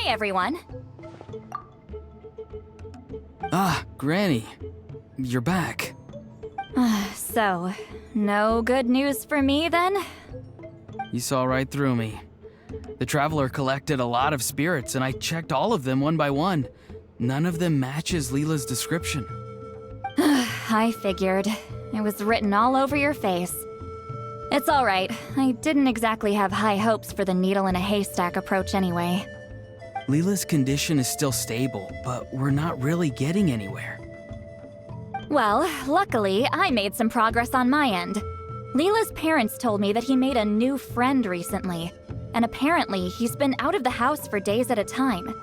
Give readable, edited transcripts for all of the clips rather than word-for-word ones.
everyone. Ah, Granny. You're back. So, no good news for me then? You saw right through me. The Traveler collected a lot of spirits, and I checked all of them one by one. None of them matches Leyla's description. I figured. It was written all over your face. It's alright. I didn't exactly have high hopes for the needle in a haystack approach anyway. Leyla's condition is still stable, but we're not really getting anywhere. Well, luckily, I made some progress on my end. Leyla's parents told me that he made a new friend recently, and apparently he's been out of the house for days at a time.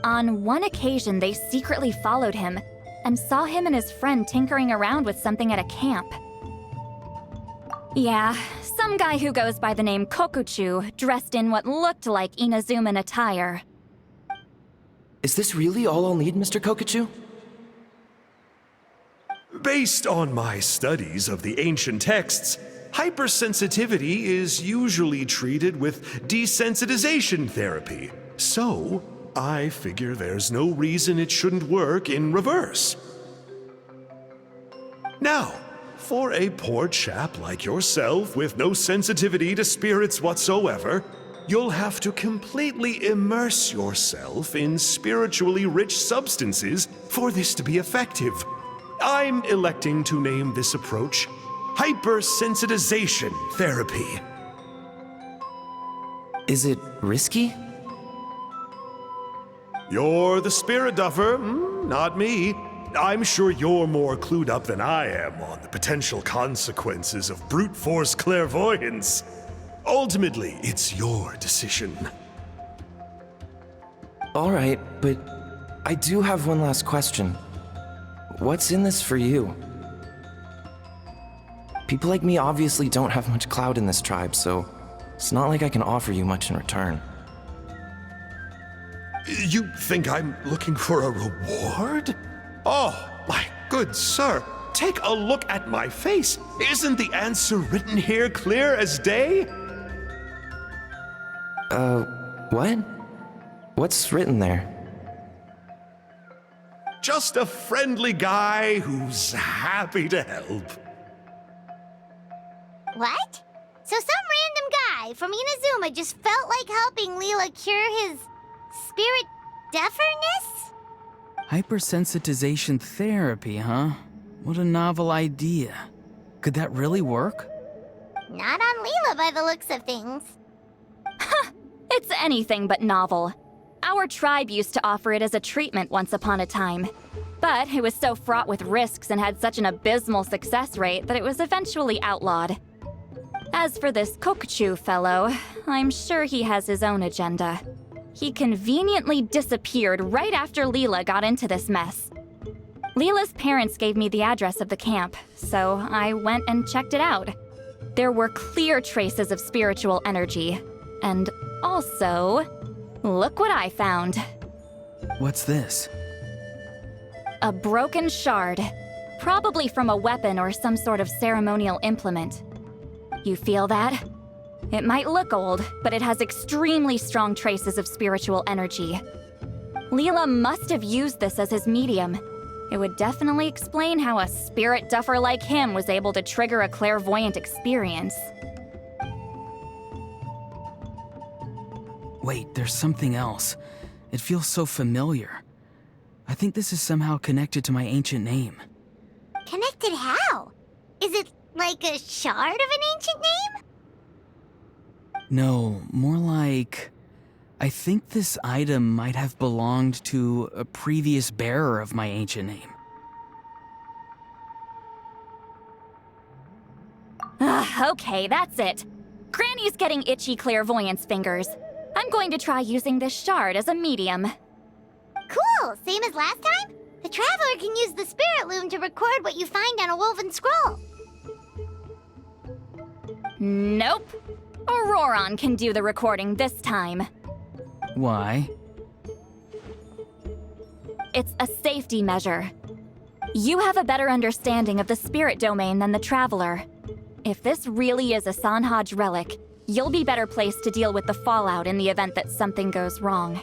On one occasion, they secretly followed him and saw him and his friend tinkering around with something at a camp. Yeah, some guy who goes by the name Kokuchuu, dressed in what looked like Inazuman attire. Is this really all I'll need, Mr. Kokuchuu? Based on my studies of the ancient texts, hypersensitivity is usually treated with desensitization therapy. So, I figure there's no reason it shouldn't work in reverse. Now, for a poor chap like yourself with no sensitivity to spirits whatsoever, you'll have to completely immerse yourself in spiritually rich substances for this to be effective. I'm electing to name this approach hypersensitization therapy. Is it risky? You're the spirit duffer, not me. I'm sure you're more clued up than I am on the potential consequences of brute force clairvoyance. Ultimately, it's your decision. All right, but I do have one last question. What's in this for you? People like me obviously don't have much clout in this tribe, so it's not like I can offer you much in return. You think I'm looking for a reward? Oh, my good sir, take a look at my face. Isn't the answer written here clear as day? What? What's written there? Just a friendly guy who's happy to help. What? So some random guy from Inazuma just felt like helping Leyla cure his spirit deafness? Hypersensitization therapy, huh? What a novel idea. Could that really work? Not on Leyla by the looks of things. It's anything but novel. Our tribe used to offer it as a treatment once upon a time. But it was so fraught with risks and had such an abysmal success rate that it was eventually outlawed. As for this Kokuchuu fellow, I'm sure he has his own agenda. He conveniently disappeared right after Leyla got into this mess. Leyla's parents gave me the address of the camp, so I went and checked it out. There were clear traces of spiritual energy. And also, look what I found. What's this? A broken shard. Probably from a weapon or some sort of ceremonial implement. You feel that? It might look old, but it has extremely strong traces of spiritual energy. Leyla must have used this as his medium. It would definitely explain how a spirit duffer like him was able to trigger a clairvoyant experience. Wait, there's something else. It feels so familiar. I think this is somehow connected to my ancient name. Connected how? Is it like a shard of an ancient name? No, more like... I think this item might have belonged to a previous bearer of my ancient name. Okay, that's it. Granny's getting itchy clairvoyance fingers. I'm going to try using this shard as a medium. Cool, same as last time? The Traveler can use the Spiritloom to record what you find on a woven scroll. Nope. Auroron can do the recording this time. Why? It's a safety measure. You have a better understanding of the spirit domain than the Traveler. If this really is a Sanhaj relic, you'll be better placed to deal with the fallout in the event that something goes wrong.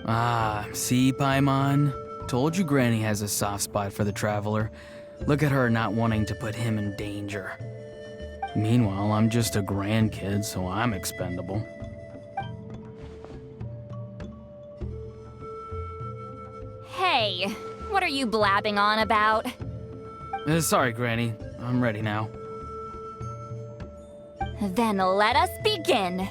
Ah, see, Paimon? Told you Granny has a soft spot for the Traveler. Look at her not wanting to put him in danger. Meanwhile, I'm just a grandkid, so I'm expendable. Hey, what are you blabbing on about? Sorry, Granny. I'm ready now. Then let us begin.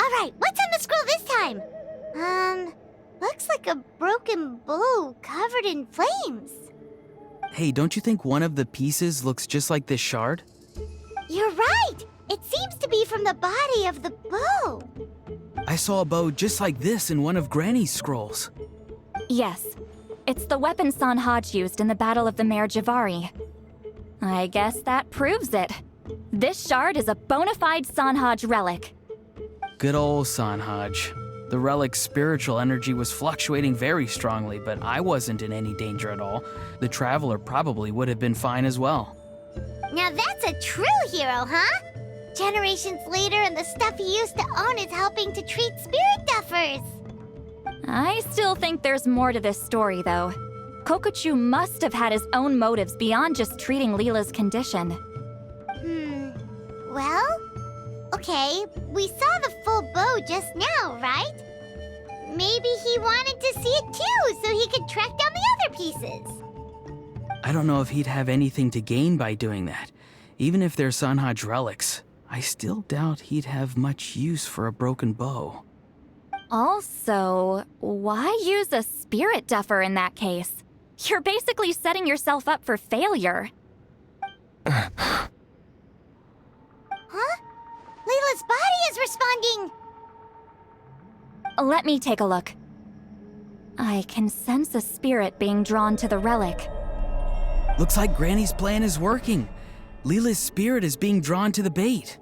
Alright, what's on the scroll this time? Looks like a broken bow covered in flames. Hey, don't you think one of the pieces looks just like this shard? You're right! It seems to be from the body of the bow. I saw a bow just like this in one of Granny's scrolls. Yes, it's the weapon Sanhaj used in the Battle of the Mare Jivari. I guess that proves it. This shard is a bona fide Sanhaj relic. Good old Sanhaj. The relic's spiritual energy was fluctuating very strongly, but I wasn't in any danger at all. The Traveler probably would have been fine as well. Now that's a true hero, huh? Generations later and the stuff he used to own is helping to treat spirit duffers. I still think there's more to this story, though. Kokuchuu must have had his own motives beyond just treating Leyla's condition. Well? Okay, we saw the full bow just now, right? Maybe he wanted to see it too, so he could track down the other pieces. I don't know if he'd have anything to gain by doing that. Even if they're Sanhaj relics, I still doubt he'd have much use for a broken bow. Also, why use a spirit duffer in that case? You're basically setting yourself up for failure. Huh? Layla's body is responding! Let me take a look. I can sense a spirit being drawn to the relic. Looks like Granny's plan is working. Leela's spirit is being drawn to the bait.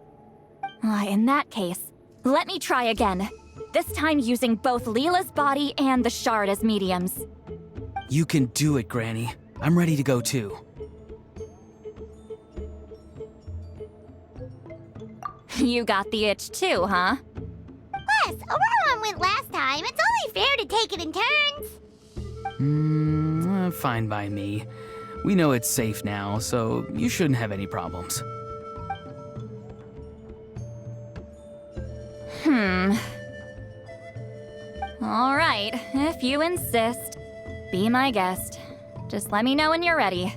In that case, let me try again. This time using both Leela's body and the shard as mediums. You can do it, Granny. I'm ready to go too. You got the itch too, huh? Plus, Auroron went last time. It's only fair to take it in turns. Fine by me. We know it's safe now, so you shouldn't have any problems. All right, if you insist. Be my guest. Just let me know when you're ready.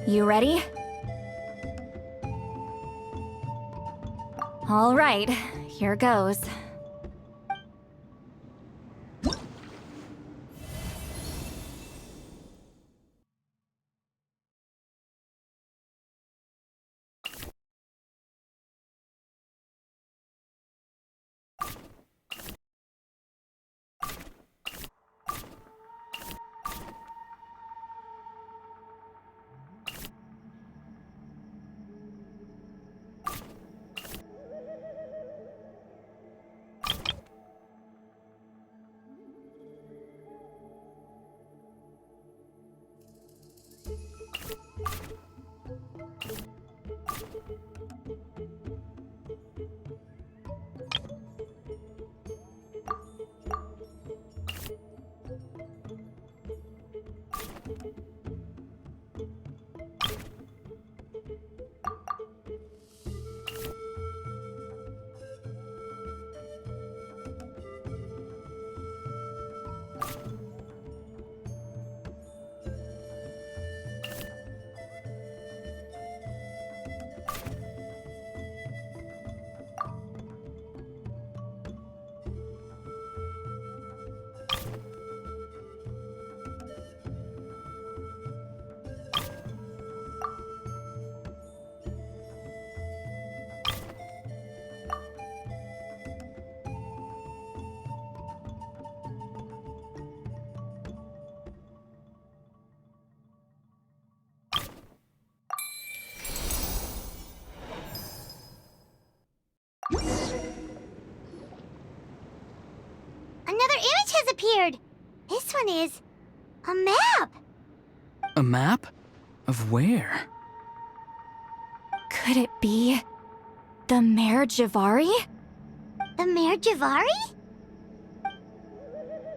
You ready? All right, here goes. Another image has appeared. This one is a map. A map? Of where? Could it be the Mare Jivari? The Mare Jivari?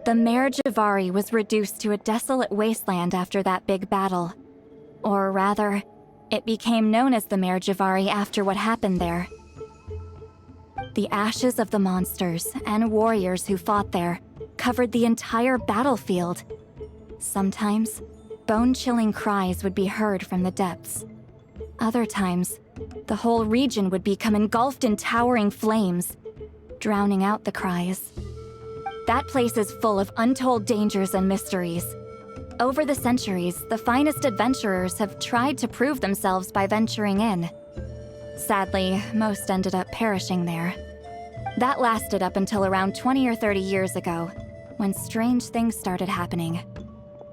The Mare Jivari was reduced to a desolate wasteland after that big battle. Or rather, it became known as the Mare Jivari after what happened there. The ashes of the monsters and warriors who fought there covered the entire battlefield. Sometimes, bone-chilling cries would be heard from the depths. Other times, the whole region would become engulfed in towering flames, drowning out the cries. That place is full of untold dangers and mysteries. Over the centuries, the finest adventurers have tried to prove themselves by venturing in. Sadly, most ended up perishing there. That lasted up until around 20 or 30 years ago, when strange things started happening.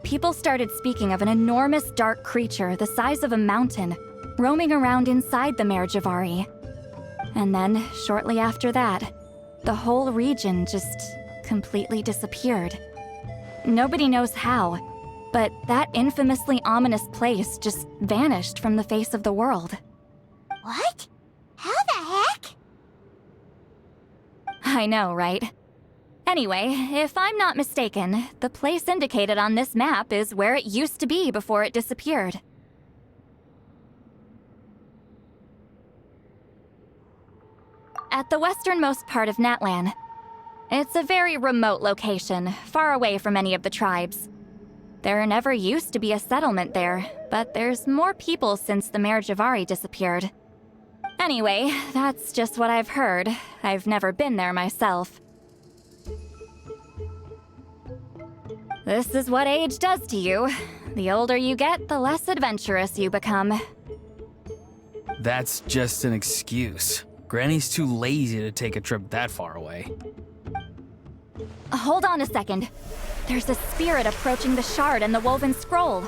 People started speaking of an enormous dark creature the size of a mountain, roaming around inside the Mare Jivari. And then, shortly after that, the whole region just completely disappeared. Nobody knows how, but that infamously ominous place just vanished from the face of the world. What? How the heck? I know, right? Anyway, if I'm not mistaken, the place indicated on this map is where it used to be before it disappeared. At the westernmost part of Natlan. It's a very remote location, far away from any of the tribes. There never used to be a settlement there, but there's more people since the Mare Jivari disappeared. Anyway, that's just what I've heard. I've never been there myself. This is what age does to you. The older you get, the less adventurous you become. That's just an excuse. Granny's too lazy to take a trip that far away. Hold on a second. There's a spirit approaching the shard and the woven scroll.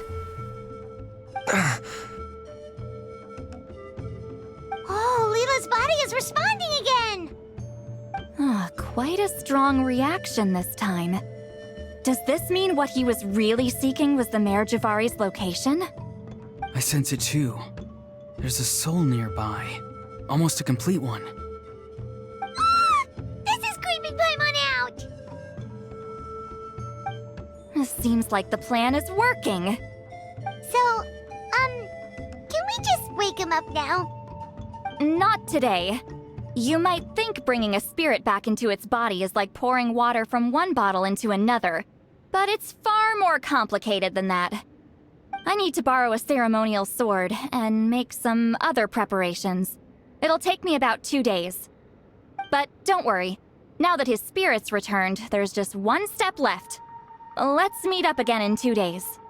Oh, Leyla's body is responding again! Quite a strong reaction this time. Does this mean what he was really seeking was the Mare Jivari's location? I sense it too. There's a soul nearby. Almost a complete one. This is creeping Paimon out! Seems like the plan is working. So, can we just wake him up now? Not today. You might think bringing a spirit back into its body is like pouring water from one bottle into another, but it's far more complicated than that. I need to borrow a ceremonial sword and make some other preparations. It'll take me about 2 days. But don't worry. Now that his spirit's returned, there's just one step left. Let's meet up again in 2 days.